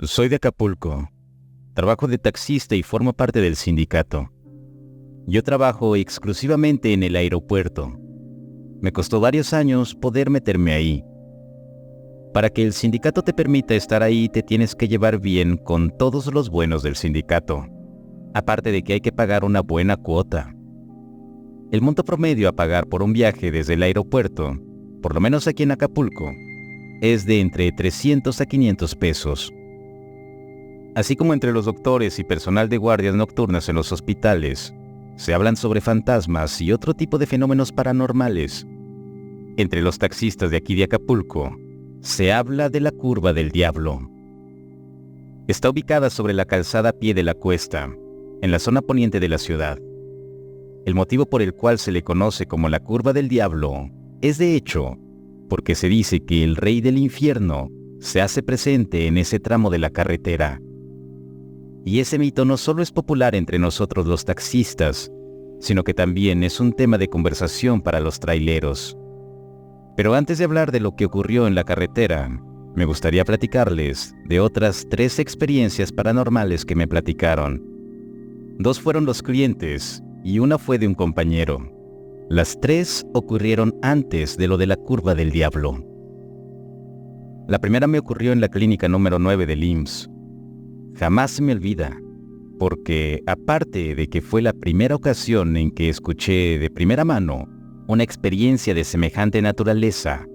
Soy de Acapulco. Trabajo de taxista y formo parte del sindicato. Yo trabajo exclusivamente en el aeropuerto. Me costó varios años poder meterme ahí. Para que el sindicato te permita estar ahí, te tienes que llevar bien con todos los buenos del sindicato. Aparte de que hay que pagar una buena cuota. El monto promedio a pagar por un viaje desde el aeropuerto, por lo menos aquí en Acapulco, es de entre 300 a 500 pesos. Así como entre los doctores y personal de guardias nocturnas en los hospitales, se hablan sobre fantasmas y otro tipo de fenómenos paranormales. Entre los taxistas de aquí de Acapulco, se habla de la Curva del Diablo. Está ubicada sobre la calzada Pie de la Cuesta, en la zona poniente de la ciudad. El motivo por el cual se le conoce como la Curva del Diablo es de hecho porque se dice que el rey del infierno se hace presente en ese tramo de la carretera. Y ese mito no solo es popular entre nosotros los taxistas, sino que también es un tema de conversación para los traileros. Pero antes de hablar de lo que ocurrió en la carretera, me gustaría platicarles de otras 3 experiencias paranormales que me platicaron. 2 fueron los clientes y una fue de un compañero. Las 3 ocurrieron antes de lo de la Curva del Diablo. La primera me ocurrió en la clínica número 9 del IMSS. Jamás se me olvida, porque aparte de que fue la primera ocasión en que escuché de primera mano una experiencia de semejante naturaleza,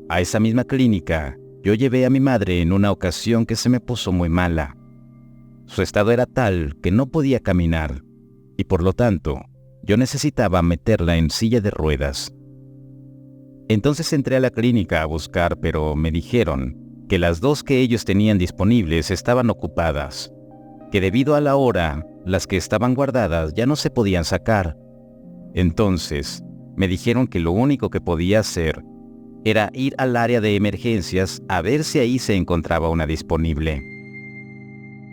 a esa misma clínica yo llevé a mi madre en una ocasión que se me puso muy mala. Su estado era tal que no podía caminar, y por lo tanto, yo necesitaba meterla en silla de ruedas. Entonces entré a la clínica a buscar, pero me dijeron que las 2 que ellos tenían disponibles estaban ocupadas, que debido a la hora, las que estaban guardadas ya no se podían sacar. Entonces, me dijeron que lo único que podía hacer era ir al área de emergencias a ver si ahí se encontraba una disponible.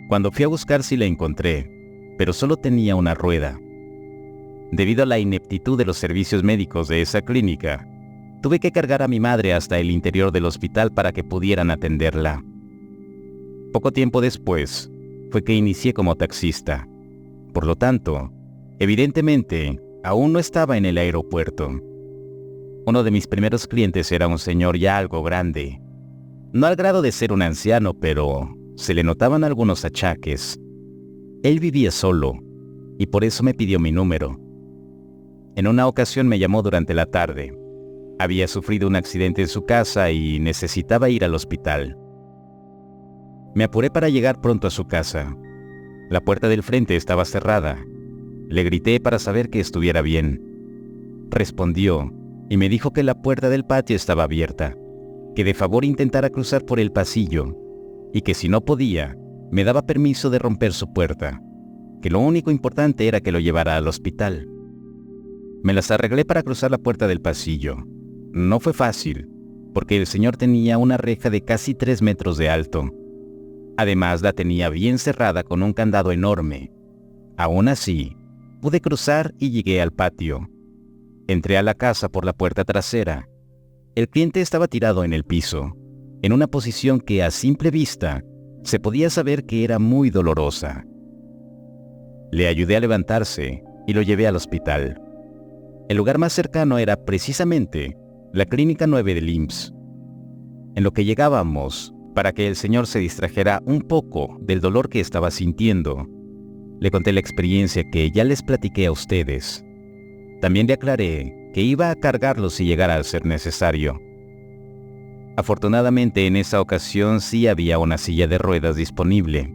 Cuando fui a buscar sí la encontré, pero solo tenía una rueda. Debido a la ineptitud de los servicios médicos de esa clínica, tuve que cargar a mi madre hasta el interior del hospital para que pudieran atenderla. Poco tiempo después, fue que inicié como taxista. Por lo tanto, evidentemente, aún no estaba en el aeropuerto. Uno de mis primeros clientes era un señor ya algo grande. No al grado de ser un anciano, pero se le notaban algunos achaques. Él vivía solo, y por eso me pidió mi número. En una ocasión me llamó durante la tarde. Había sufrido un accidente en su casa y necesitaba ir al hospital. Me apuré para llegar pronto a su casa. La puerta del frente estaba cerrada. Le grité para saber que estuviera bien. Respondió y me dijo que la puerta del patio estaba abierta, que de favor intentara cruzar por el pasillo y que si no podía, me daba permiso de romper su puerta, que lo único importante era que lo llevara al hospital. Me las arreglé para cruzar la puerta del pasillo. No fue fácil, porque el señor tenía una reja de casi 3 metros de alto. Además, la tenía bien cerrada con un candado enorme. Aún así, pude cruzar y llegué al patio. Entré a la casa por la puerta trasera. El cliente estaba tirado en el piso, en una posición que a simple vista se podía saber que era muy dolorosa. Le ayudé a levantarse y lo llevé al hospital. El lugar más cercano era precisamente la clínica 9 del IMSS. En lo que llegábamos, para que el señor se distrajera un poco del dolor que estaba sintiendo, le conté la experiencia que ya les platiqué a ustedes. También le aclaré que iba a cargarlo si llegara a ser necesario. Afortunadamente en esa ocasión sí había una silla de ruedas disponible.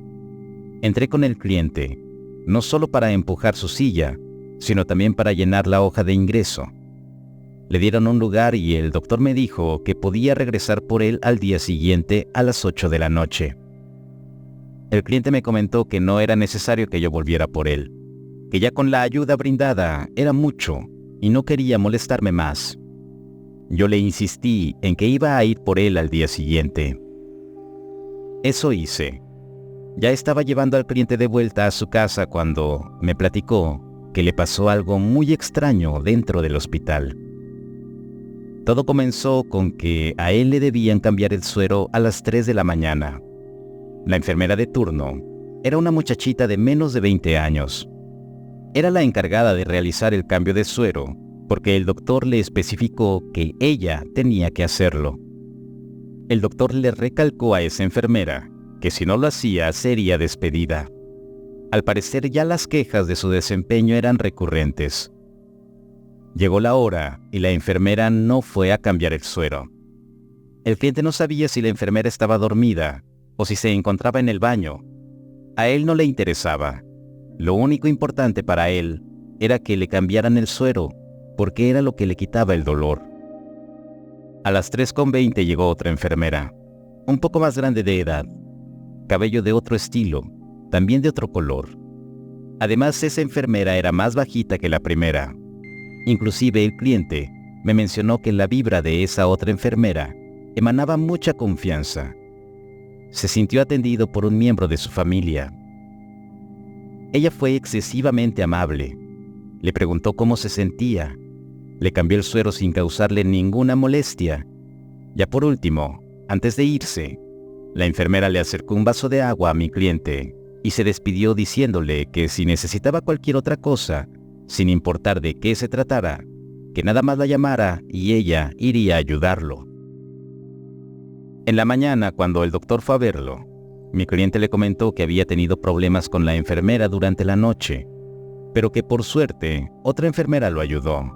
Entré con el cliente, no solo para empujar su silla, sino también para llenar la hoja de ingreso. Le dieron un lugar y el doctor me dijo que podía regresar por él al día siguiente a las 8 de la noche. El cliente me comentó que no era necesario que yo volviera por él, que ya con la ayuda brindada era mucho y no quería molestarme más. Yo le insistí en que iba a ir por él al día siguiente. Eso hice. Ya estaba llevando al cliente de vuelta a su casa cuando me platicó que le pasó algo muy extraño dentro del hospital. Todo comenzó con que a él le debían cambiar el suero a las 3 de la mañana. La enfermera de turno era una muchachita de menos de 20 años. Era la encargada de realizar el cambio de suero, porque el doctor le especificó que ella tenía que hacerlo. El doctor le recalcó a esa enfermera que si no lo hacía sería despedida. Al parecer ya las quejas de su desempeño eran recurrentes. Llegó la hora y la enfermera no fue a cambiar el suero. El cliente no sabía si la enfermera estaba dormida o si se encontraba en el baño. A él no le interesaba. Lo único importante para él era que le cambiaran el suero, porque era lo que le quitaba el dolor. A las 3:20 llegó otra enfermera, un poco más grande de edad, cabello de otro estilo, también de otro color. Además, esa enfermera era más bajita que la primera. Inclusive el cliente me mencionó que la vibra de esa otra enfermera emanaba mucha confianza. Se sintió atendido por un miembro de su familia. Ella fue excesivamente amable. Le preguntó cómo se sentía. Le cambió el suero sin causarle ninguna molestia. Ya por último, antes de irse, la enfermera le acercó un vaso de agua a mi cliente y se despidió diciéndole que si necesitaba cualquier otra cosa, sin importar de qué se tratara, que nada más la llamara y ella iría a ayudarlo. En la mañana, cuando el doctor fue a verlo, mi cliente le comentó que había tenido problemas con la enfermera durante la noche, pero que por suerte otra enfermera lo ayudó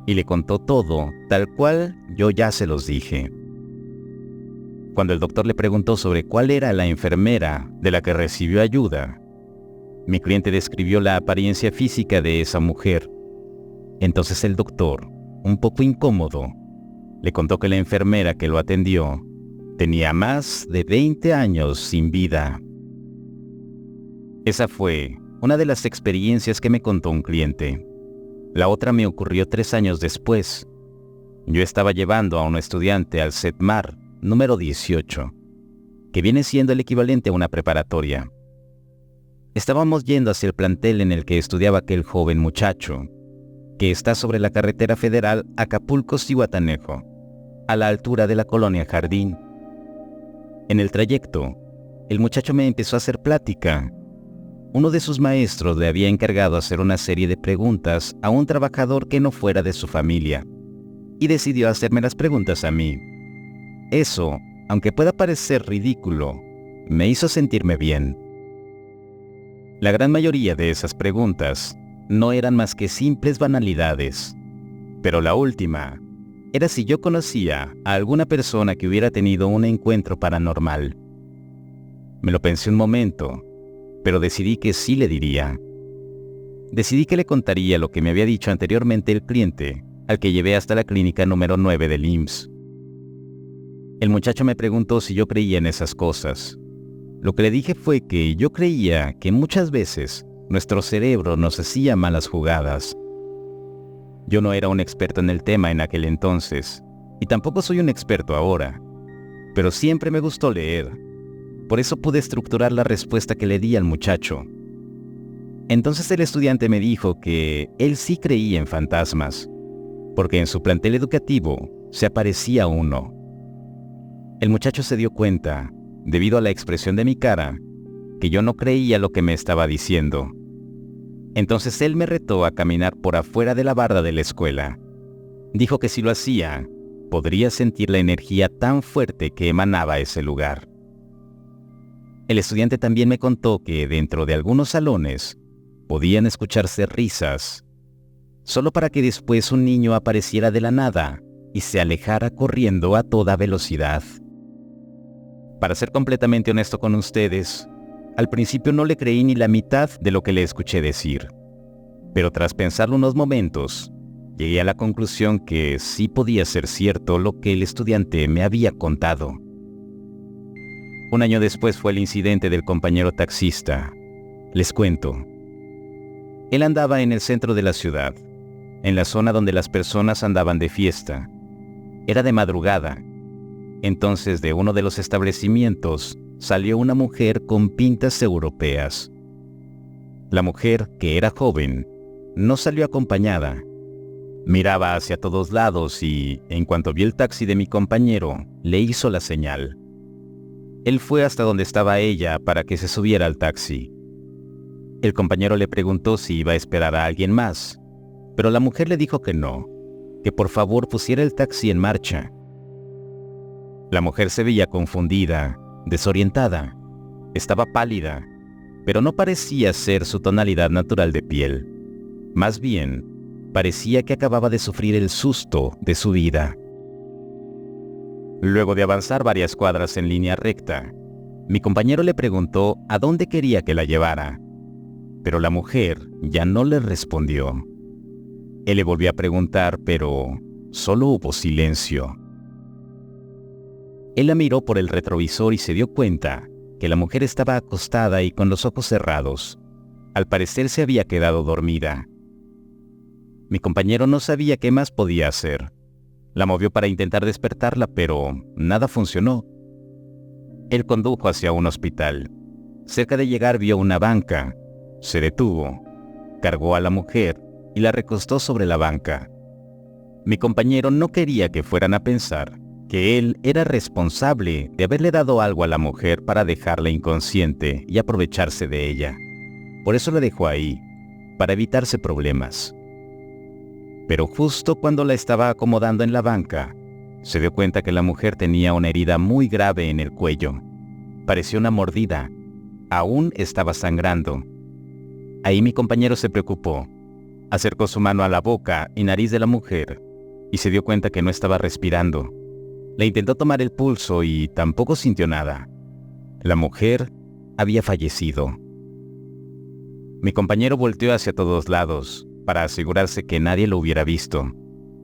y le contó todo tal cual yo ya se los dije. Cuando el doctor le preguntó sobre cuál era la enfermera de la que recibió ayuda, mi cliente describió la apariencia física de esa mujer. Entonces el doctor, un poco incómodo, le contó que la enfermera que lo atendió tenía más de 20 años sin vida. Esa fue una de las experiencias que me contó un cliente. La otra me ocurrió 3 años después. Yo estaba llevando a un estudiante al CETMAR número 18, que viene siendo el equivalente a una preparatoria. Estábamos yendo hacia el plantel en el que estudiaba aquel joven muchacho, que está sobre la carretera federal Acapulco-Zihuatanejo, a la altura de la colonia Jardín. En el trayecto, el muchacho me empezó a hacer plática. Uno de sus maestros le había encargado hacer una serie de preguntas a un trabajador que no fuera de su familia, y decidió hacerme las preguntas a mí. Eso, aunque pueda parecer ridículo, me hizo sentirme bien. La gran mayoría de esas preguntas no eran más que simples banalidades, pero la última era si yo conocía a alguna persona que hubiera tenido un encuentro paranormal. Me lo pensé un momento, pero decidí que sí le diría. Decidí que le contaría lo que me había dicho anteriormente el cliente, al que llevé hasta la clínica número 9 del IMSS. El muchacho me preguntó si yo creía en esas cosas. Lo que le dije fue que yo creía que muchas veces nuestro cerebro nos hacía malas jugadas. Yo no era un experto en el tema en aquel entonces, y tampoco soy un experto ahora, pero siempre me gustó leer. Por eso pude estructurar la respuesta que le di al muchacho. Entonces el estudiante me dijo que él sí creía en fantasmas, porque en su plantel educativo se aparecía uno. El muchacho se dio cuenta, debido a la expresión de mi cara, que yo no creía lo que me estaba diciendo. Entonces él me retó a caminar por afuera de la barda de la escuela. Dijo que si lo hacía, podría sentir la energía tan fuerte que emanaba ese lugar. El estudiante también me contó que dentro de algunos salones podían escucharse risas, solo para que después un niño apareciera de la nada y se alejara corriendo a toda velocidad. Para ser completamente honesto con ustedes, al principio no le creí ni la mitad de lo que le escuché decir, pero tras pensarlo unos momentos, llegué a la conclusión que sí podía ser cierto lo que el estudiante me había contado. Un año después fue el incidente del compañero taxista. Les cuento. Él andaba en el centro de la ciudad, en la zona donde las personas andaban de fiesta. Era de madrugada. Entonces de uno de los establecimientos salió una mujer con pintas europeas. La mujer, que era joven, no salió acompañada. Miraba hacia todos lados y, en cuanto vio el taxi de mi compañero, le hizo la señal. Él fue hasta donde estaba ella para que se subiera al taxi. El compañero le preguntó si iba a esperar a alguien más, pero la mujer le dijo que no, que por favor pusiera el taxi en marcha. La mujer se veía confundida, desorientada. Estaba pálida, pero no parecía ser su tonalidad natural de piel. Más bien, parecía que acababa de sufrir el susto de su vida. Luego de avanzar varias cuadras en línea recta, mi compañero le preguntó a dónde quería que la llevara, pero la mujer ya no le respondió. Él le volvió a preguntar, pero solo hubo silencio. Él la miró por el retrovisor y se dio cuenta que la mujer estaba acostada y con los ojos cerrados. Al parecer se había quedado dormida. Mi compañero no sabía qué más podía hacer. La movió para intentar despertarla, pero nada funcionó. Él condujo hacia un hospital. Cerca de llegar vio una banca. Se detuvo, cargó a la mujer y la recostó sobre la banca. Mi compañero no quería que fueran a pensar que él era responsable de haberle dado algo a la mujer para dejarla inconsciente y aprovecharse de ella. Por eso la dejó ahí, para evitarse problemas. Pero justo cuando la estaba acomodando en la banca, se dio cuenta que la mujer tenía una herida muy grave en el cuello. Parecía una mordida. Aún estaba sangrando. Ahí mi compañero se preocupó. Acercó su mano a la boca y nariz de la mujer y se dio cuenta que no estaba respirando. Le intentó tomar el pulso y tampoco sintió nada. La mujer había fallecido. Mi compañero volteó hacia todos lados para asegurarse que nadie lo hubiera visto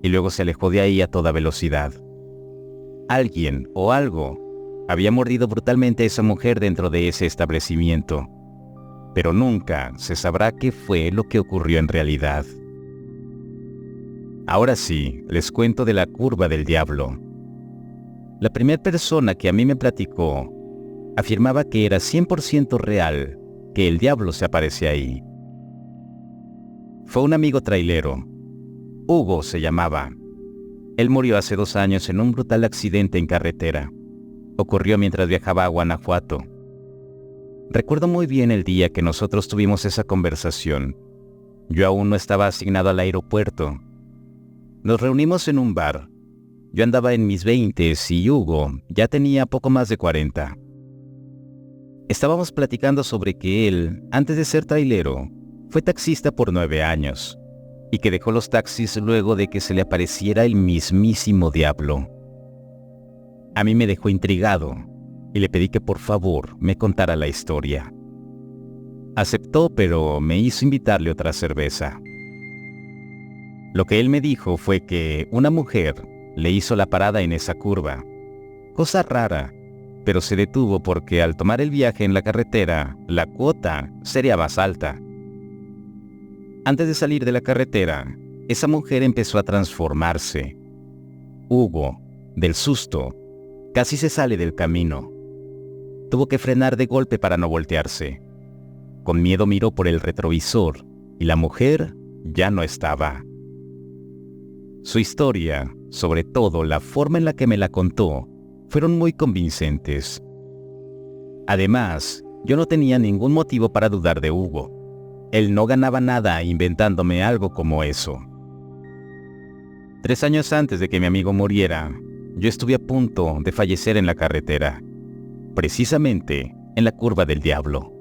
y luego se alejó de ahí a toda velocidad. Alguien o algo había mordido brutalmente a esa mujer dentro de ese establecimiento, pero nunca se sabrá qué fue lo que ocurrió en realidad. Ahora sí, les cuento de la curva del diablo. La primera persona que a mí me platicó afirmaba que era 100% real que el diablo se aparece ahí. Fue un amigo trailero. Hugo se llamaba. Él murió hace 2 años en un brutal accidente en carretera. Ocurrió mientras viajaba a Guanajuato. Recuerdo muy bien el día que nosotros tuvimos esa conversación. Yo aún no estaba asignado al aeropuerto. Nos reunimos en un bar. Yo andaba en mis 20s y Hugo ya tenía poco más de 40. Estábamos platicando sobre que él, antes de ser trailero, fue taxista por 9 años y que dejó los taxis luego de que se le apareciera el mismísimo diablo. A mí me dejó intrigado y le pedí que por favor me contara la historia. Aceptó, pero me hizo invitarle otra cerveza. Lo que él me dijo fue que una mujer le hizo la parada en esa curva. Cosa rara, pero se detuvo porque al tomar el viaje en la carretera, la cuota sería más alta. Antes de salir de la carretera, esa mujer empezó a transformarse. Hugo, del susto, casi se sale del camino. Tuvo que frenar de golpe para no voltearse. Con miedo miró por el retrovisor y la mujer ya no estaba. Su historia, sobre todo la forma en la que me la contó, fueron muy convincentes. Además, yo no tenía ningún motivo para dudar de Hugo. Él no ganaba nada inventándome algo como eso. 3 años antes de que mi amigo muriera, yo estuve a punto de fallecer en la carretera, precisamente en la curva del diablo.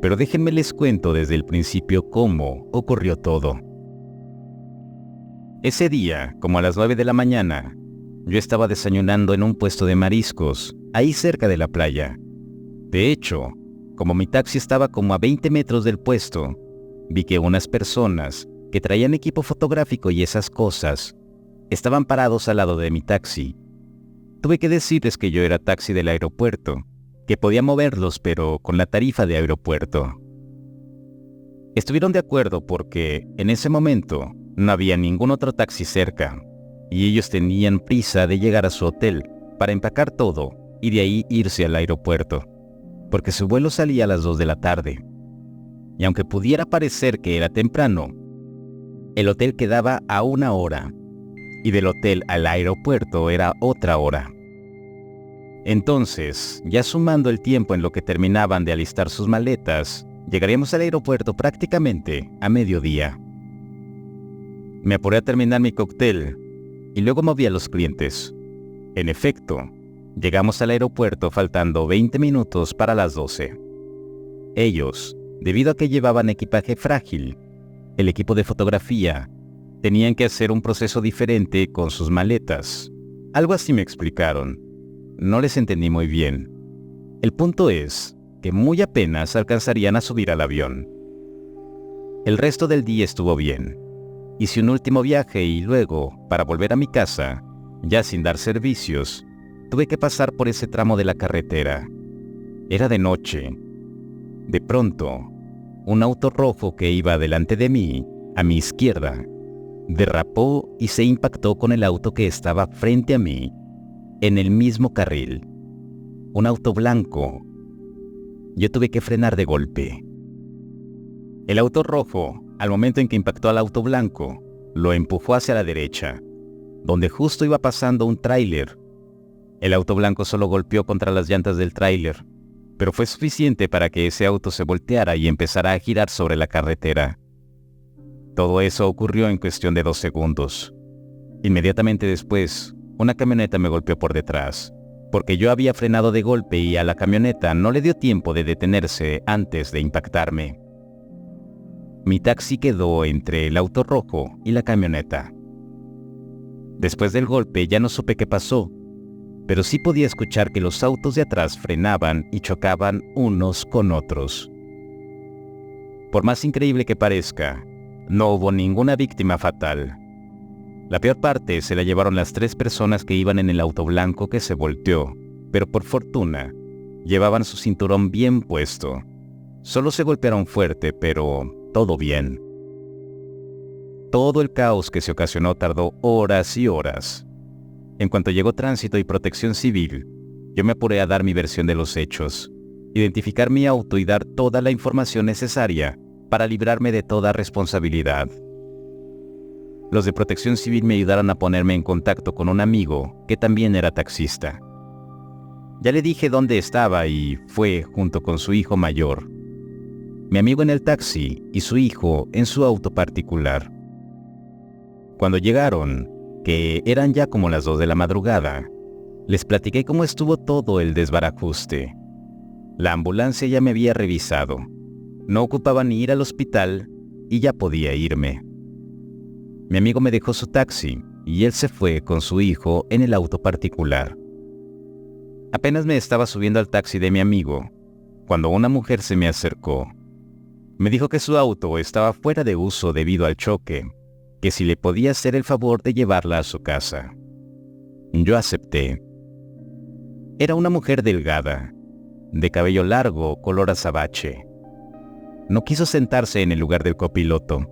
Pero déjenme les cuento desde el principio cómo ocurrió todo. Ese día, como a las 9 de la mañana, yo estaba desayunando en un puesto de mariscos, ahí cerca de la playa. De hecho, como mi taxi estaba como a 20 metros del puesto, vi que unas personas que traían equipo fotográfico y esas cosas estaban parados al lado de mi taxi. Tuve que decirles que yo era taxi del aeropuerto, que podía moverlos pero con la tarifa de aeropuerto. Estuvieron de acuerdo porque en ese momento no había ningún otro taxi cerca y ellos tenían prisa de llegar a su hotel para empacar todo y de ahí irse al aeropuerto, porque su vuelo salía a las 2 de la tarde. Y aunque pudiera parecer que era temprano, el hotel quedaba a 1 hora y del hotel al aeropuerto era otra hora. Entonces, ya sumando el tiempo en lo que terminaban de alistar sus maletas, llegaríamos al aeropuerto prácticamente a mediodía. Me apuré a terminar mi cóctel y luego moví a los clientes. En efecto, llegamos al aeropuerto faltando 20 minutos para las 12. Ellos, debido a que llevaban equipaje frágil, el equipo de fotografía, tenían que hacer un proceso diferente con sus maletas. Algo así me explicaron. No les entendí muy bien. El punto es que muy apenas alcanzarían a subir al avión. El resto del día estuvo bien. Hice un último viaje y luego, para volver a mi casa, ya sin dar servicios, tuve que pasar por ese tramo de la carretera. Era de noche. De pronto, un auto rojo que iba delante de mí, a mi izquierda, derrapó y se impactó con el auto que estaba frente a mí, en el mismo carril. Un auto blanco. Yo tuve que frenar de golpe. El auto rojo, al momento en que impactó al auto blanco, lo empujó hacia la derecha, donde justo iba pasando un tráiler. El auto blanco solo golpeó contra las llantas del tráiler, pero fue suficiente para que ese auto se volteara y empezara a girar sobre la carretera. Todo eso ocurrió en cuestión de 2 segundos. Inmediatamente después, una camioneta me golpeó por detrás, porque yo había frenado de golpe y a la camioneta no le dio tiempo de detenerse antes de impactarme. Mi taxi quedó entre el auto rojo y la camioneta. Después del golpe ya no supe qué pasó, pero sí podía escuchar que los autos de atrás frenaban y chocaban unos con otros. Por más increíble que parezca, no hubo ninguna víctima fatal. La peor parte se la llevaron las 3 personas que iban en el auto blanco que se volteó, pero por fortuna, llevaban su cinturón bien puesto. Solo se golpearon fuerte, pero todo bien. Todo el caos que se ocasionó tardó horas y horas. En cuanto llegó tránsito y protección civil, yo me apuré a dar mi versión de los hechos, identificar mi auto y dar toda la información necesaria para librarme de toda responsabilidad. Los de protección civil me ayudaron a ponerme en contacto con un amigo que también era taxista. Ya le dije dónde estaba y fue junto con su hijo mayor. Mi amigo en el taxi y su hijo en su auto particular. Cuando llegaron, que eran ya como las 2 de la madrugada, les platiqué cómo estuvo todo el desbarajuste. La ambulancia ya me había revisado. No ocupaba ni ir al hospital y ya podía irme. Mi amigo me dejó su taxi y él se fue con su hijo en el auto particular. Apenas me estaba subiendo al taxi de mi amigo, cuando una mujer se me acercó. Me dijo que su auto estaba fuera de uso debido al choque, que si le podía hacer el favor de llevarla a su casa. Yo acepté. Era una mujer delgada, de cabello largo color azabache. No quiso sentarse en el lugar del copiloto.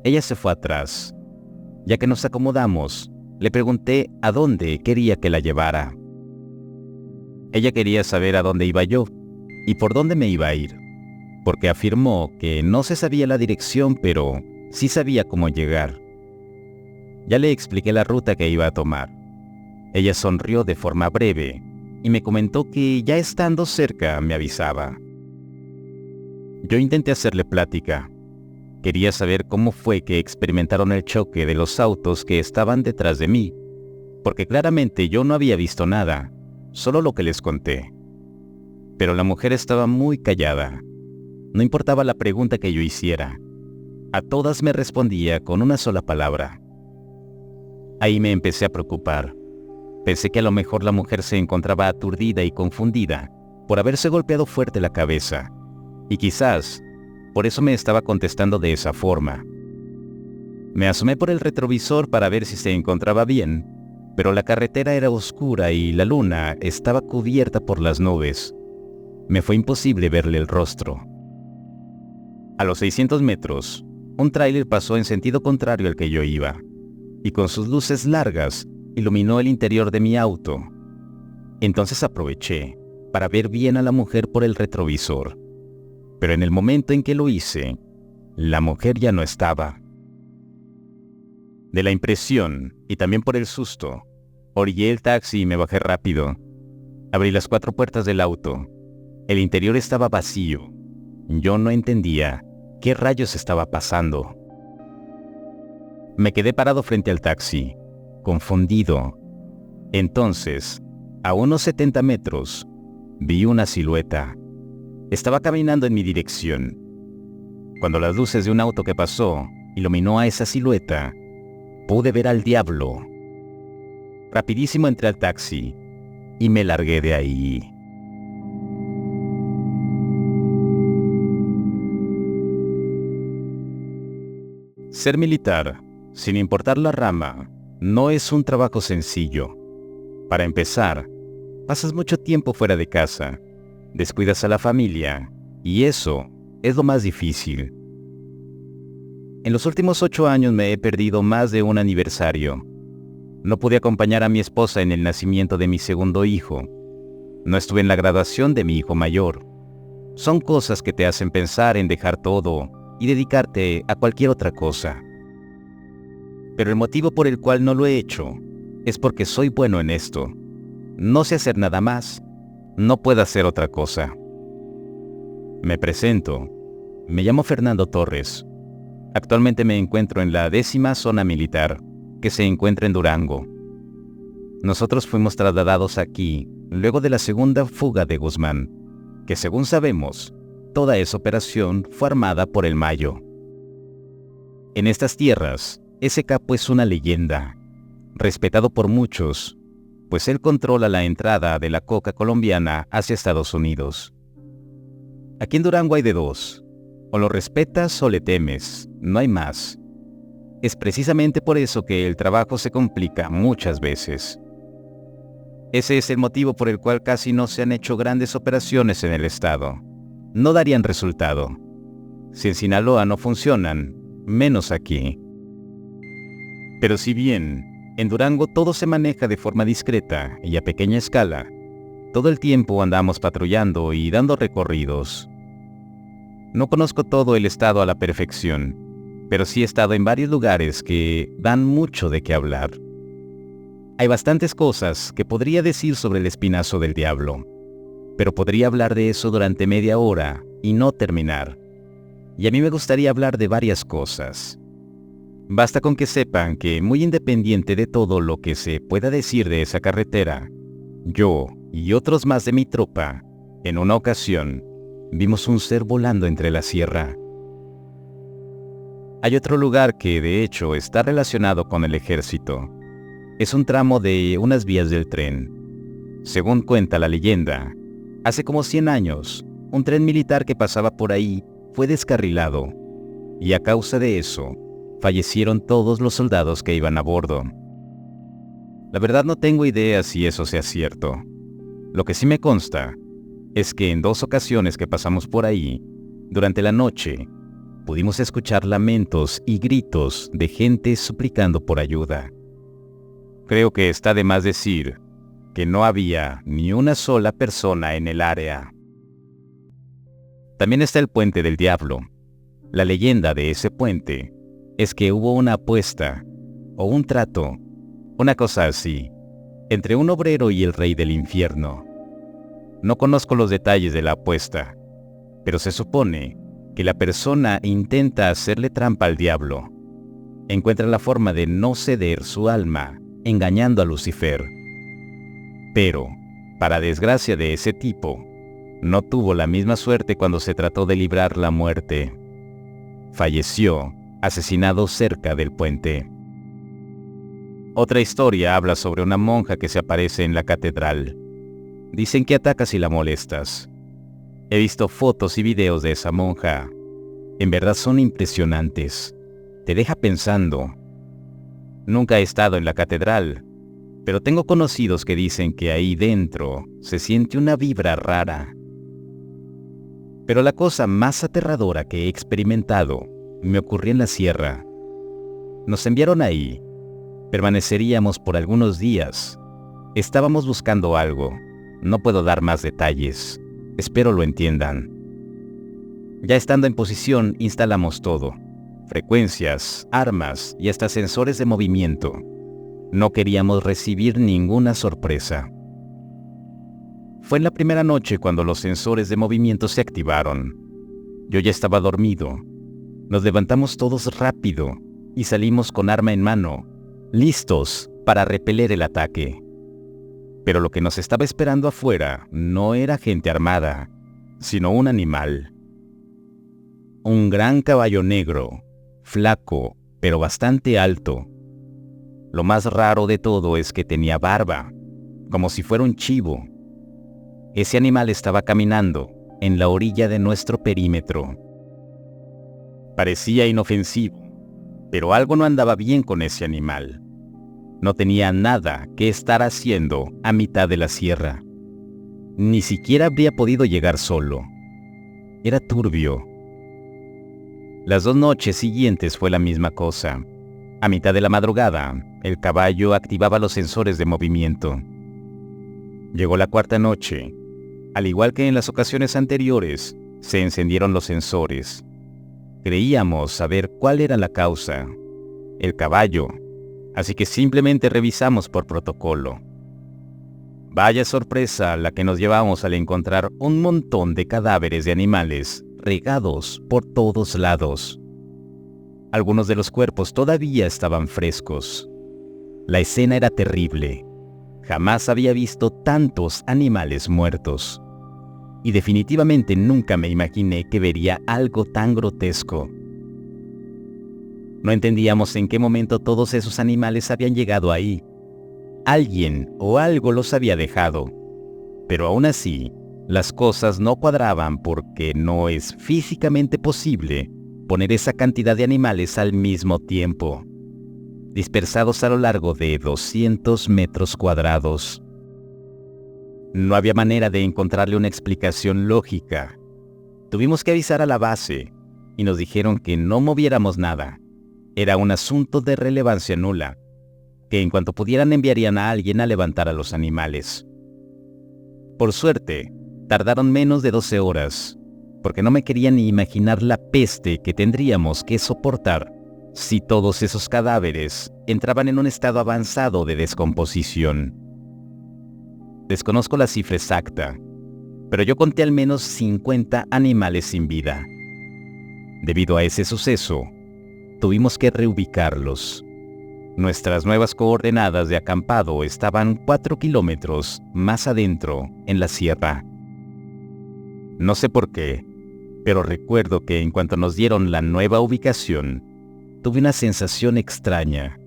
Ella se fue atrás. Ya que nos acomodamos, le pregunté a dónde quería que la llevara. Ella quería saber a dónde iba yo y por dónde me iba a ir, porque afirmó que no se sabía la dirección, pero sí sabía cómo llegar. Ya le expliqué la ruta que iba a tomar. Ella sonrió de forma breve y me comentó que ya estando cerca me avisaba. Yo intenté hacerle plática. Quería saber cómo fue que experimentaron el choque de los autos que estaban detrás de mí, porque claramente yo no había visto nada, solo lo que les conté. Pero la mujer estaba muy callada. No importaba la pregunta que yo hiciera. A todas me respondía con una sola palabra. Ahí me empecé a preocupar. Pensé que a lo mejor la mujer se encontraba aturdida y confundida por haberse golpeado fuerte la cabeza, y quizás por eso me estaba contestando de esa forma. Me asomé por el retrovisor para ver si se encontraba bien, pero la carretera era oscura y la luna estaba cubierta por las nubes. Me fue imposible verle el rostro. A los 600 metros, un tráiler pasó en sentido contrario al que yo iba, y con sus luces largas iluminó el interior de mi auto. Entonces aproveché para ver bien a la mujer por el retrovisor. Pero en el momento en que lo hice, la mujer ya no estaba. De la impresión, y también por el susto, orillé el taxi y me bajé rápido. Abrí las 4 puertas del auto. El interior estaba vacío. Yo no entendía qué rayos estaba pasando. Me quedé parado frente al taxi, confundido. Entonces, a unos 70 metros, vi una silueta. Estaba caminando en mi dirección. Cuando las luces de un auto que pasó iluminó a esa silueta, pude ver al diablo. Rapidísimo entré al taxi y me largué de ahí. Ser militar, sin importar la rama, no es un trabajo sencillo. Para empezar, pasas mucho tiempo fuera de casa, descuidas a la familia, y eso es lo más difícil. En los últimos 8 años me he perdido más de un aniversario. No pude acompañar a mi esposa en el nacimiento de mi segundo hijo. No estuve en la graduación de mi hijo mayor. Son cosas que te hacen pensar en dejar todo y dedicarte a cualquier otra cosa. Pero el motivo por el cual no lo he hecho es porque soy bueno en esto. No sé hacer nada más. No puedo hacer otra cosa. Me presento. Me llamo Fernando Torres. Actualmente me encuentro en la 10ª zona militar, que se encuentra en Durango. Nosotros fuimos trasladados aquí luego de la segunda fuga de Guzmán, que según sabemos, toda esa operación fue armada por el Mayo. En estas tierras, ese capo es una leyenda, respetado por muchos, pues él controla la entrada de la coca colombiana hacia Estados Unidos. Aquí en Durango hay de dos: o lo respetas o le temes, no hay más. Es precisamente por eso que el trabajo se complica muchas veces. Ese es el motivo por el cual casi no se han hecho grandes operaciones en el estado. No darían resultado. Si en Sinaloa no funcionan, menos aquí. Pero si bien en Durango todo se maneja de forma discreta y a pequeña escala, todo el tiempo andamos patrullando y dando recorridos. No conozco todo el estado a la perfección, pero sí he estado en varios lugares que dan mucho de qué hablar. Hay bastantes cosas que podría decir sobre el Espinazo del Diablo, pero podría hablar de eso durante media hora y no terminar. Y a mí me gustaría hablar de varias cosas. Basta con que sepan que, muy independiente de todo lo que se pueda decir de esa carretera, yo y otros más de mi tropa, en una ocasión, vimos un ser volando entre la sierra. Hay otro lugar que, de hecho, está relacionado con el ejército. Es un tramo de unas vías del tren. Según cuenta la leyenda, hace como 100 años, un tren militar que pasaba por ahí fue descarrilado, y a causa de eso, fallecieron todos los soldados que iban a bordo. La verdad no tengo idea si eso sea cierto. Lo que sí me consta es que en 2 ocasiones que pasamos por ahí, durante la noche, pudimos escuchar lamentos y gritos de gente suplicando por ayuda. Creo que está de más decir que no había ni una sola persona en el área. También está el Puente del Diablo. La leyenda de ese puente es que hubo una apuesta, o un trato, una cosa así, entre un obrero y el rey del infierno. No conozco los detalles de la apuesta, pero se supone que la persona intenta hacerle trampa al diablo. Encuentra la forma de no ceder su alma, engañando a Lucifer. Pero, para desgracia de ese tipo, no tuvo la misma suerte cuando se trató de librar la muerte. Falleció asesinado cerca del puente. Otra historia habla sobre una monja que se aparece en la catedral. Dicen que ataca si la molestas. He visto fotos y videos de esa monja. En verdad son impresionantes. Te deja pensando. Nunca he estado en la catedral, pero tengo conocidos que dicen que ahí dentro se siente una vibra rara. Pero la cosa más aterradora que he experimentado me ocurrió en la sierra. Nos enviaron ahí. Permaneceríamos por algunos días. Estábamos buscando algo. No puedo dar más detalles. Espero lo entiendan. Ya estando en posición, instalamos todo. Frecuencias, armas y hasta sensores de movimiento. No queríamos recibir ninguna sorpresa. Fue en la primera noche cuando los sensores de movimiento se activaron. Yo ya estaba dormido. Nos levantamos todos rápido y salimos con arma en mano, listos para repeler el ataque. Pero lo que nos estaba esperando afuera no era gente armada, sino un animal. Un gran caballo negro, flaco, pero bastante alto. Lo más raro de todo es que tenía barba, como si fuera un chivo. Ese animal estaba caminando en la orilla de nuestro perímetro. Parecía inofensivo, pero algo no andaba bien con ese animal. No tenía nada que estar haciendo a mitad de la sierra. Ni siquiera habría podido llegar solo. Era turbio. Las 2 noches siguientes fue la misma cosa. A mitad de la madrugada, el caballo activaba los sensores de movimiento. Llegó la 4ª noche. Al igual que en las ocasiones anteriores, se encendieron los sensores. Creíamos saber cuál era la causa, el caballo, así que simplemente revisamos por protocolo. Vaya sorpresa la que nos llevamos al encontrar un montón de cadáveres de animales regados por todos lados. Algunos de los cuerpos todavía estaban frescos. La escena era terrible. Jamás había visto tantos animales muertos. Y definitivamente nunca me imaginé que vería algo tan grotesco. No entendíamos en qué momento todos esos animales habían llegado ahí. Alguien o algo los había dejado. Pero aún así, las cosas no cuadraban porque no es físicamente posible poner esa cantidad de animales al mismo tiempo, dispersados a lo largo de 200 metros cuadrados. No había manera de encontrarle una explicación lógica. Tuvimos que avisar a la base y nos dijeron que no moviéramos nada. Era un asunto de relevancia nula, que en cuanto pudieran enviarían a alguien a levantar a los animales. Por suerte, tardaron menos de 12 horas, porque no me quería ni imaginar la peste que tendríamos que soportar si todos esos cadáveres entraban en un estado avanzado de descomposición. Desconozco la cifra exacta, pero yo conté al menos 50 animales sin vida. Debido a ese suceso, tuvimos que reubicarlos. Nuestras nuevas coordenadas de acampado estaban 4 kilómetros más adentro, en la sierra. No sé por qué, pero recuerdo que en cuanto nos dieron la nueva ubicación, tuve una sensación extraña.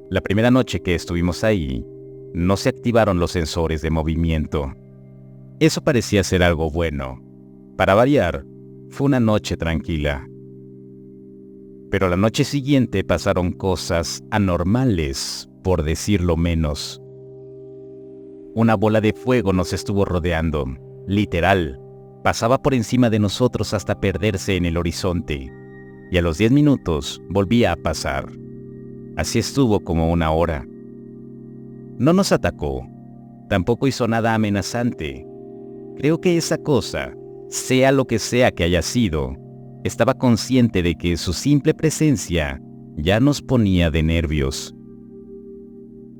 La primera noche que estuvimos ahí, no se activaron los sensores de movimiento. Eso parecía ser algo bueno. Para variar, fue una noche tranquila. Pero la noche siguiente pasaron cosas anormales, por decirlo menos. Una bola de fuego nos estuvo rodeando, literal. Pasaba por encima de nosotros hasta perderse en el horizonte, y a los 10 minutos volvía a pasar. Así estuvo como 1 hora. No nos atacó, tampoco hizo nada amenazante. Creo que esa cosa, sea lo que sea que haya sido, estaba consciente de que su simple presencia ya nos ponía de nervios.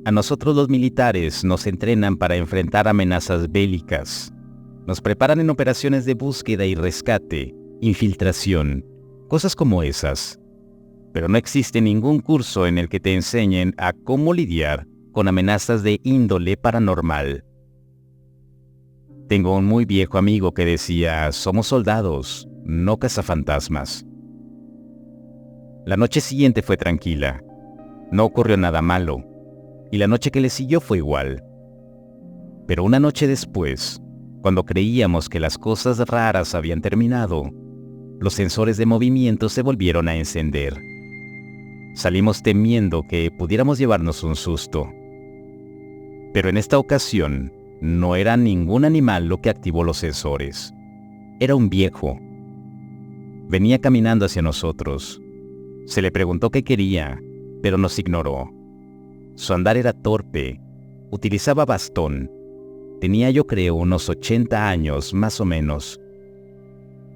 A nosotros los militares nos entrenan para enfrentar amenazas bélicas. Nos preparan en operaciones de búsqueda y rescate, infiltración, cosas como esas. Pero no existe ningún curso en el que te enseñen a cómo lidiar con amenazas de índole paranormal. Tengo un muy viejo amigo que decía, somos soldados, no cazafantasmas. La noche siguiente fue tranquila. No ocurrió nada malo. Y la noche que le siguió fue igual. Pero una noche después, cuando creíamos que las cosas raras habían terminado, los sensores de movimiento se volvieron a encender. Salimos temiendo que pudiéramos llevarnos un susto. Pero en esta ocasión, no era ningún animal lo que activó los sensores. Era un viejo. Venía caminando hacia nosotros. Se le preguntó qué quería, pero nos ignoró. Su andar era torpe. Utilizaba bastón. Tenía yo creo unos 80 años, más o menos.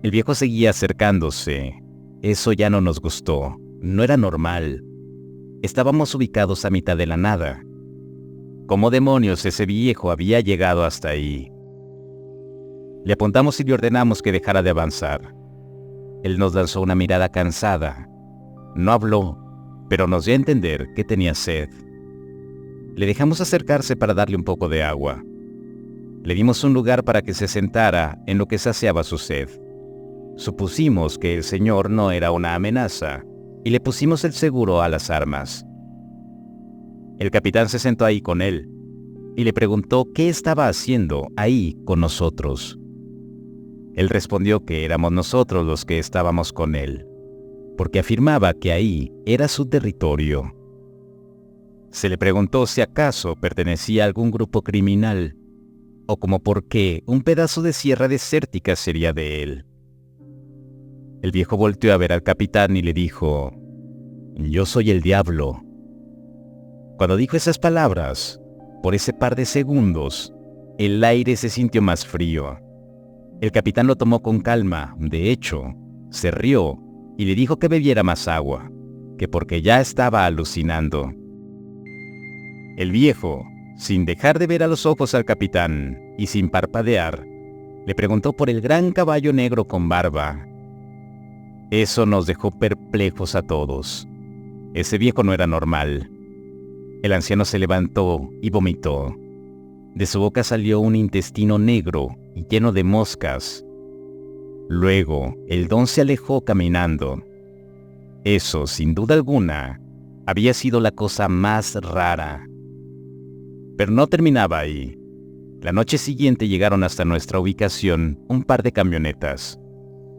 El viejo seguía acercándose. Eso ya no nos gustó. No era normal. Estábamos ubicados a mitad de la nada. ¿Cómo demonios ese viejo había llegado hasta ahí? Le apuntamos y le ordenamos que dejara de avanzar. Él nos lanzó una mirada cansada. No habló, pero nos dio a entender que tenía sed. Le dejamos acercarse para darle un poco de agua. Le dimos un lugar para que se sentara en lo que saciaba su sed. Supusimos que el señor no era una amenaza y le pusimos el seguro a las armas. El capitán se sentó ahí con él y le preguntó qué estaba haciendo ahí con nosotros. Él respondió que éramos nosotros los que estábamos con él, porque afirmaba que ahí era su territorio. Se le preguntó si acaso pertenecía a algún grupo criminal, o como por qué un pedazo de sierra desértica sería de él. El viejo volteó a ver al capitán y le dijo: «Yo soy el diablo». Cuando dijo esas palabras, por ese par de segundos, el aire se sintió más frío. El capitán lo tomó con calma, de hecho, se rió y le dijo que bebiera más agua, que porque ya estaba alucinando. El viejo, sin dejar de ver a los ojos al capitán y sin parpadear, le preguntó por el gran caballo negro con barba. Eso nos dejó perplejos a todos. Ese viejo no era normal. El anciano se levantó y vomitó. De su boca salió un intestino negro y lleno de moscas. Luego, el don se alejó caminando. Eso, sin duda alguna, había sido la cosa más rara. Pero no terminaba ahí. La noche siguiente llegaron hasta nuestra ubicación un par de camionetas.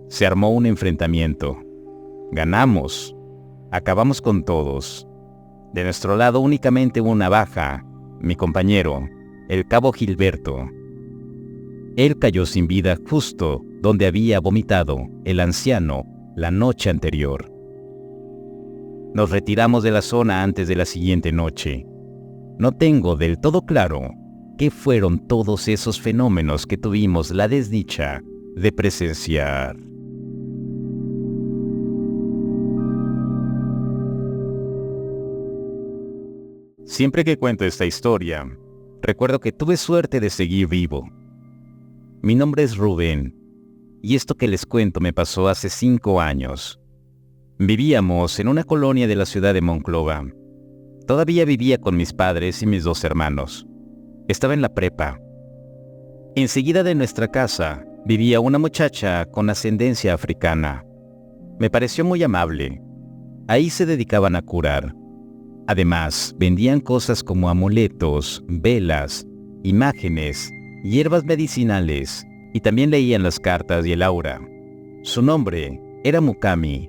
Se armó un enfrentamiento. Ganamos. Acabamos con todos. De nuestro lado únicamente hubo una baja, mi compañero, el cabo Gilberto. Él cayó sin vida justo donde había vomitado el anciano la noche anterior. Nos retiramos de la zona antes de la siguiente noche. No tengo del todo claro qué fueron todos esos fenómenos que tuvimos la desdicha de presenciar. Siempre que cuento esta historia, recuerdo que tuve suerte de seguir vivo. Mi nombre es Rubén, y esto que les cuento me pasó hace 5 años. Vivíamos en una colonia de la ciudad de Monclova. Todavía vivía con mis padres y mis 2 hermanos. Estaba en la prepa. Enseguida de nuestra casa vivía una muchacha con ascendencia africana. Me pareció muy amable. Ahí se dedicaban a curar. Además, vendían cosas como amuletos, velas, imágenes, hierbas medicinales, y también leían las cartas y el aura. Su nombre era Mukami.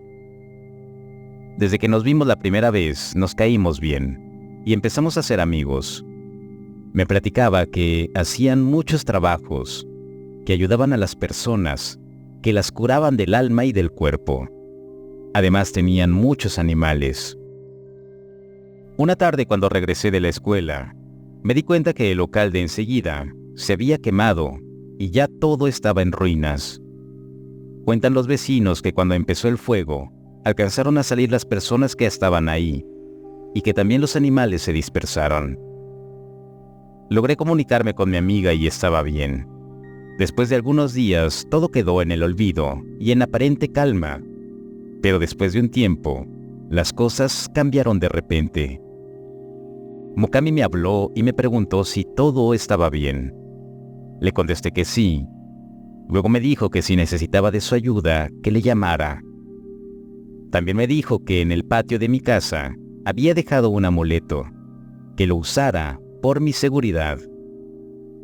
Desde que nos vimos la primera vez, nos caímos bien, y empezamos a ser amigos. Me platicaba que hacían muchos trabajos, que ayudaban a las personas, que las curaban del alma y del cuerpo. Además tenían muchos animales. Una tarde cuando regresé de la escuela, me di cuenta que el local de enseguida se había quemado y ya todo estaba en ruinas. Cuentan los vecinos que cuando empezó el fuego, alcanzaron a salir las personas que estaban ahí y que también los animales se dispersaron. Logré comunicarme con mi amiga y estaba bien. Después de algunos días, todo quedó en el olvido y en aparente calma. Pero después de un tiempo, las cosas cambiaron de repente. Mukami me habló y me preguntó si todo estaba bien. Le contesté que sí. Luego me dijo que si necesitaba de su ayuda, que le llamara. También me dijo que en el patio de mi casa había dejado un amuleto, que lo usara por mi seguridad,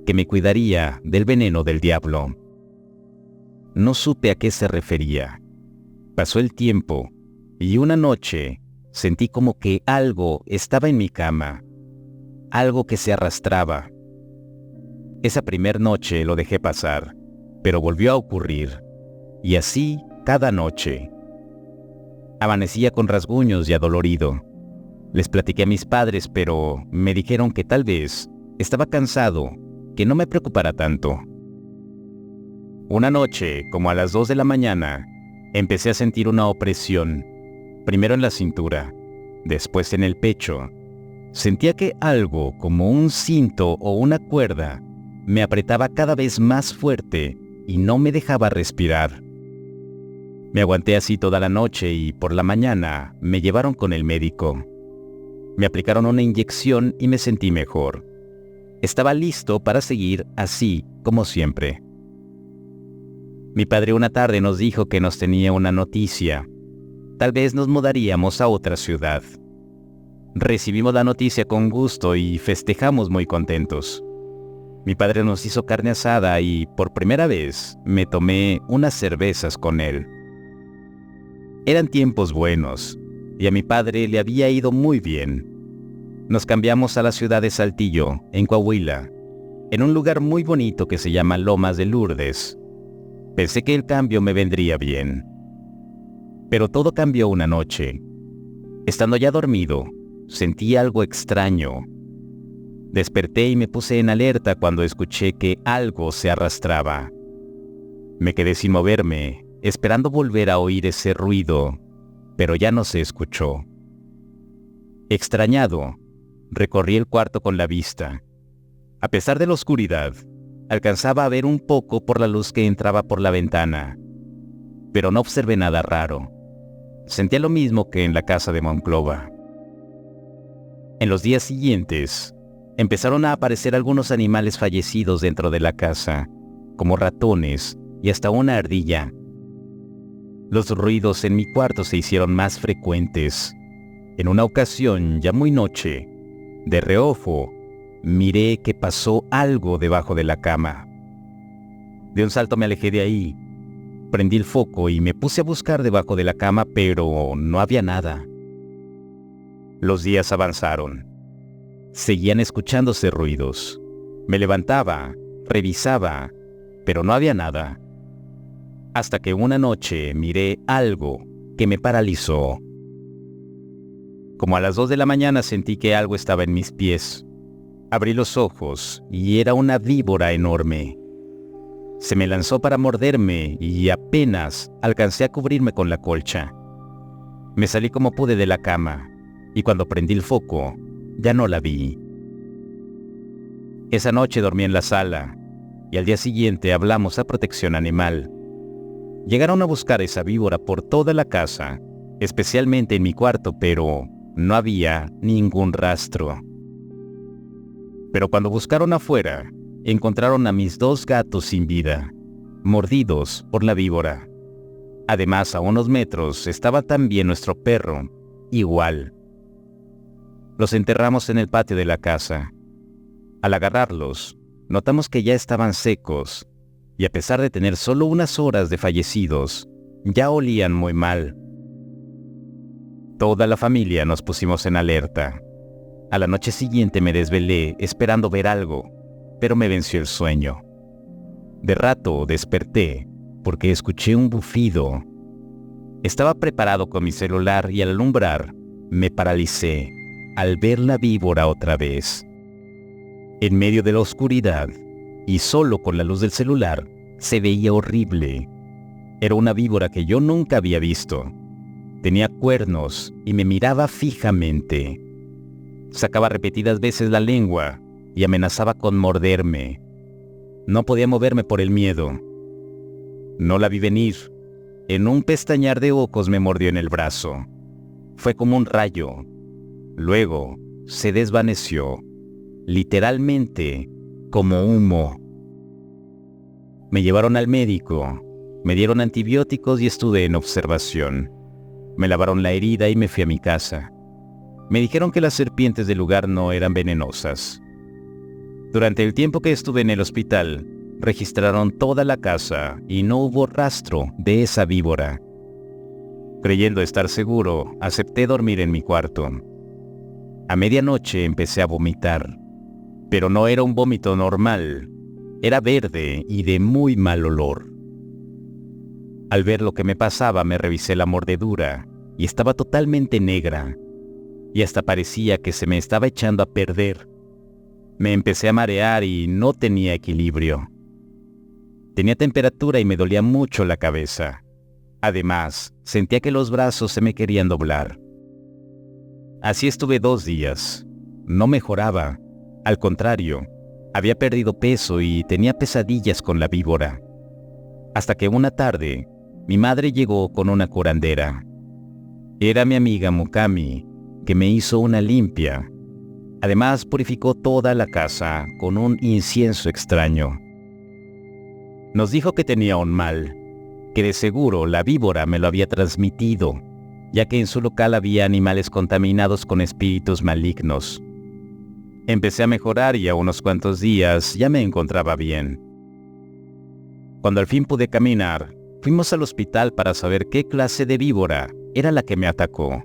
que me cuidaría del veneno del diablo. No supe a qué se refería. Pasó el tiempo y una noche sentí como que algo estaba en mi cama, algo que se arrastraba. Esa primer noche lo dejé pasar, pero volvió a ocurrir, y así cada noche. Amanecía con rasguños y adolorido. Les platiqué a mis padres, pero me dijeron que tal vez estaba cansado, que no me preocupara tanto. Una noche, como a las 2 de la mañana, empecé a sentir una opresión, primero en la cintura, después en el pecho. Sentía que algo, como un cinto o una cuerda, me apretaba cada vez más fuerte y no me dejaba respirar. Me aguanté así toda la noche y por la mañana me llevaron con el médico. Me aplicaron una inyección y me sentí mejor. Estaba listo para seguir así como siempre. Mi padre una tarde nos dijo que nos tenía una noticia. Tal vez nos mudaríamos a otra ciudad. Recibimos la noticia con gusto y festejamos muy contentos. Mi padre nos hizo carne asada y por primera vez me tomé unas cervezas con él. Eran tiempos buenos y a mi padre le había ido muy bien. Nos cambiamos a la ciudad de Saltillo, en Coahuila, en un lugar muy bonito que se llama Lomas de Lourdes. Pensé que el cambio me vendría bien. Pero todo cambió una noche. Estando ya dormido, sentí algo extraño. Desperté y me puse en alerta cuando escuché que algo se arrastraba. Me quedé sin moverme, esperando volver a oír ese ruido, pero ya no se escuchó. Extrañado, recorrí el cuarto con la vista. A pesar de la oscuridad, alcanzaba a ver un poco por la luz que entraba por la ventana, pero no observé nada raro. Sentía lo mismo que en la casa de Monclova. En los días siguientes, empezaron a aparecer algunos animales fallecidos dentro de la casa, como ratones y hasta una ardilla. Los ruidos en mi cuarto se hicieron más frecuentes. En una ocasión, ya muy noche, de reojo, miré que pasó algo debajo de la cama. De un salto me alejé de ahí. Prendí el foco y me puse a buscar debajo de la cama, pero no había nada. Los días avanzaron. Seguían escuchándose ruidos. Me levantaba, revisaba, pero no había nada. Hasta que una noche miré algo que me paralizó. Como a las 2 de la mañana sentí que algo estaba en mis pies. Abrí los ojos y era una víbora enorme. Se me lanzó para morderme y apenas alcancé a cubrirme con la colcha. Me salí como pude de la cama y cuando prendí el foco, ya no la vi. Esa noche dormí en la sala y al día siguiente hablamos a Protección Animal. Llegaron a buscar esa víbora por toda la casa, especialmente en mi cuarto, pero no había ningún rastro. Pero cuando buscaron afuera, encontraron a mis 2 gatos sin vida, mordidos por la víbora. Además, a unos metros estaba también nuestro perro, igual. Los enterramos en el patio de la casa. Al agarrarlos, notamos que ya estaban secos, y a pesar de tener solo unas horas de fallecidos, ya olían muy mal. Toda la familia nos pusimos en alerta. A la noche siguiente me desvelé esperando ver algo, pero me venció el sueño. De rato desperté porque escuché un bufido. Estaba preparado con mi celular y al alumbrar me paralicé al ver la víbora otra vez. En medio de la oscuridad y solo con la luz del celular se veía horrible. Era una víbora que yo nunca había visto. Tenía cuernos y me miraba fijamente. Sacaba repetidas veces la lengua y amenazaba con morderme. No podía moverme por el miedo. No la vi venir. En un pestañear de ojos me mordió en el brazo. Fue como un rayo. Luego se desvaneció, literalmente como humo. Me llevaron al médico, me dieron antibióticos y estuve en observación. Me lavaron la herida y me fui a mi casa. Me dijeron que las serpientes del lugar no eran venenosas. Durante el tiempo que estuve en el hospital, registraron toda la casa y no hubo rastro de esa víbora. Creyendo estar seguro, acepté dormir en mi cuarto. A medianoche empecé a vomitar, pero no era un vómito normal, era verde y de muy mal olor. Al ver lo que me pasaba, me revisé la mordedura y estaba totalmente negra, y hasta parecía que se me estaba echando a perder. Me empecé a marear y no tenía equilibrio. Tenía temperatura y me dolía mucho la cabeza. Además, sentía que los brazos se me querían doblar. Así estuve 2 días. No mejoraba. Al contrario, había perdido peso y tenía pesadillas con la víbora. Hasta que una tarde, mi madre llegó con una curandera. Era mi amiga Mukami, que me hizo una limpia. Además, purificó toda la casa con un incienso extraño. Nos dijo que tenía un mal, que de seguro la víbora me lo había transmitido, ya que en su local había animales contaminados con espíritus malignos. Empecé a mejorar y a unos cuantos días ya me encontraba bien. Cuando al fin pude caminar, fuimos al hospital para saber qué clase de víbora era la que me atacó.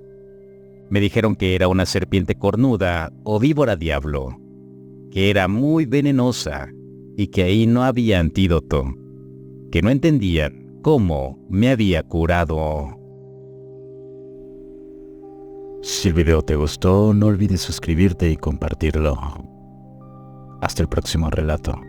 Me dijeron que era una serpiente cornuda o víbora diablo, que era muy venenosa y que ahí no había antídoto, que no entendían cómo me había curado. Si el video te gustó, no olvides suscribirte y compartirlo. Hasta el próximo relato.